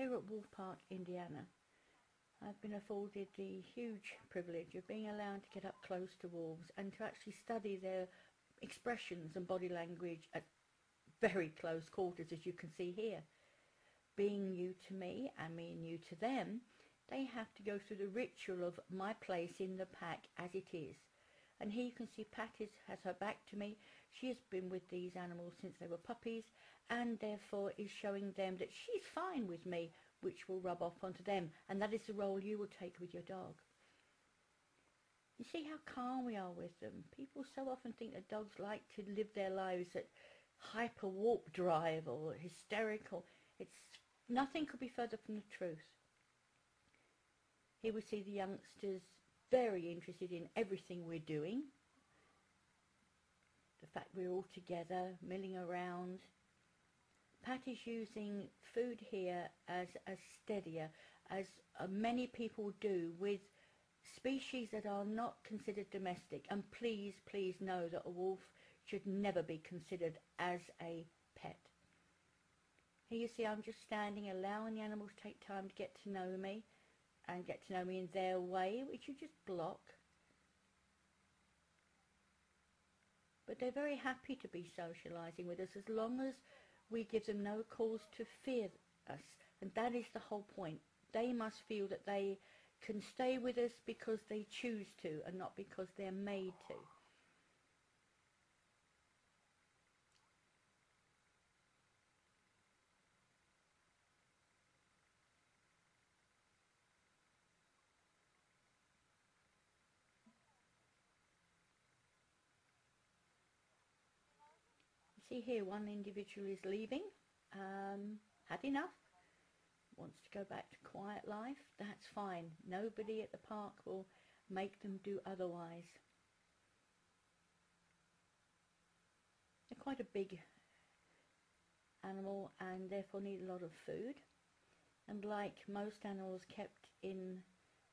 here at Wolf Park, Indiana, I've been afforded the huge privilege of being allowed to get up close to wolves and to actually study their expressions and body language at very close quarters, as you can see here. Being new to me and me new to them, they have to go through the ritual of my place in the pack as it is. And here you can see Pat has her back to me. She has been with these animals since they were puppies, and therefore is showing them that she's fine with me, which will rub off onto them. And that is the role you will take with your dog. You see how calm we are with them. People so often think that dogs like to live their lives at hyper warp drive or hysterical. Nothing could be further from the truth. Here we see the youngsters very interested in everything we're doing. The fact we're all together, milling around. Pat is using food here as steadier, as many people do with species that are not considered domestic. And please, please know that a wolf should never be considered as a pet. Here you see I'm just standing, allowing the animals to take time to get to know me and get to know me in their way, which you just block. But they're very happy to be socialising with us as long as we give them no cause to fear us. And that is the whole point. They must feel that they can stay with us because they choose to and not because they're made to. See here, one individual is leaving, had enough, wants to go back to quiet life. That's fine. Nobody at the park will make them do otherwise. They're quite a big animal and therefore need a lot of food. And like most animals kept in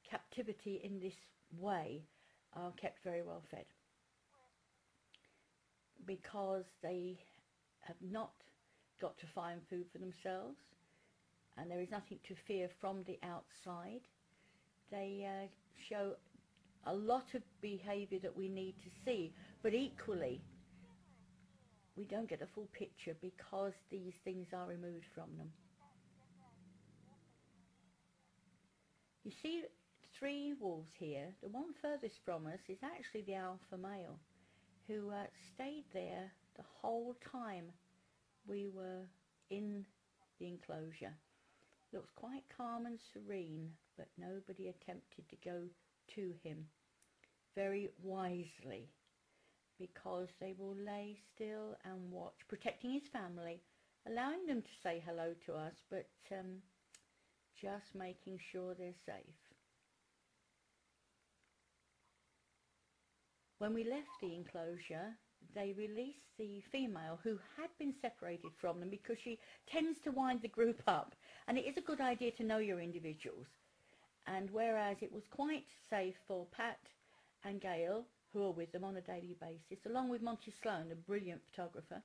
captivity in this way, are kept very well fed, because they have not got to find food for themselves and there is nothing to fear from the outside. They show a lot of behaviour that we need to see, but equally we don't get a full picture because these things are removed from them. You see 3 wolves here. The one furthest from us is actually the alpha male, who stayed there the whole time we were in the enclosure. Looks quite calm and serene, but nobody attempted to go to him very wisely, because they will lay still and watch, protecting his family, allowing them to say hello to us, but just making sure they're safe. When we left the enclosure, they released the female who had been separated from them, because she tends to wind the group up, and it is a good idea to know your individuals. And whereas it was quite safe for Pat and Gail, who are with them on a daily basis, along with Monty Sloan, a brilliant photographer,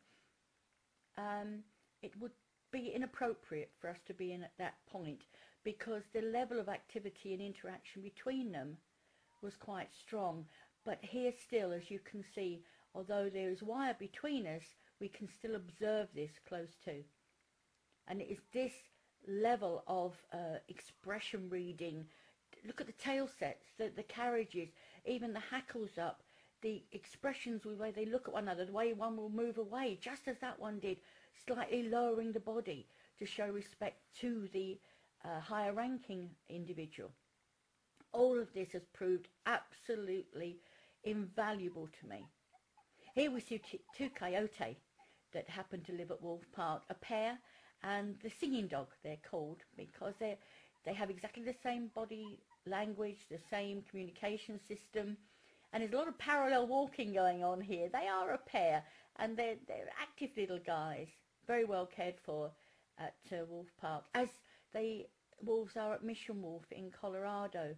it would be inappropriate for us to be in at that point, because the level of activity and interaction between them was quite strong. But here still, as you can see, although there is wire between us, we can still observe this close to. And it is this level of expression reading. Look at the tail sets, the carriages, even the hackles up, the expressions, the way they look at one another, the way one will move away, just as that one did, slightly lowering the body to show respect to the higher ranking individual. All of this has proved absolutely invaluable to me. Here we see 2 coyote that happen to live at Wolf Park, a pair, and the singing dog, they're called, because they have exactly the same body language, the same communication system, and there's a lot of parallel walking going on here. They are a pair, and they're active little guys, very well cared for at Wolf Park, as the wolves are at Mission Wolf in Colorado.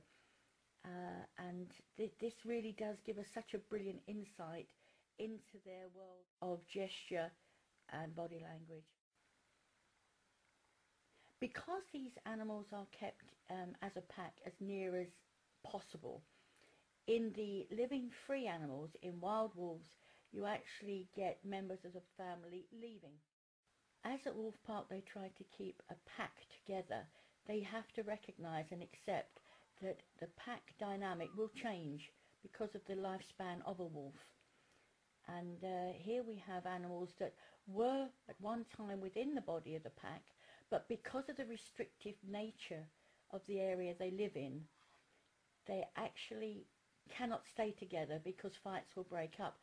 And this really does give us such a brilliant insight into their world of gesture and body language. Because these animals are kept as a pack as near as possible, in the living free animals, in wild wolves, you actually get members of the family leaving. As at Wolf Park they try to keep a pack together, they have to recognise and accept that the pack dynamic will change because of the lifespan of a wolf. And here we have animals that were at one time within the body of the pack, but because of the restrictive nature of the area they live in, they actually cannot stay together because fights will break up.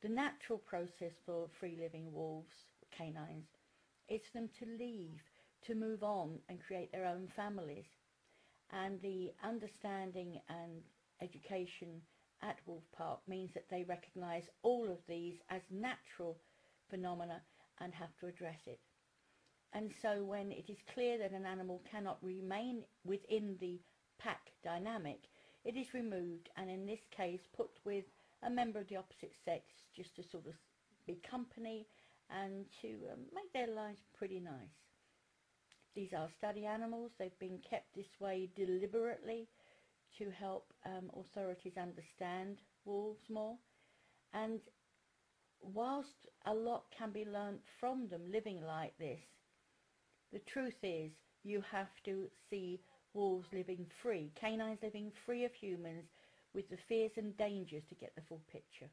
The natural process for free-living wolves, canines, is for them to leave, to move on and create their own families. And the understanding and education at Wolf Park means that they recognise all of these as natural phenomena and have to address it. And so when it is clear that an animal cannot remain within the pack dynamic, it is removed and in this case put with a member of the opposite sex just to sort of be company and to make their lives pretty nice. These are study animals. They've been kept this way deliberately to help authorities understand wolves more. And whilst a lot can be learnt from them living like this, the truth is you have to see wolves living free, canines living free of humans with the fears and dangers to get the full picture.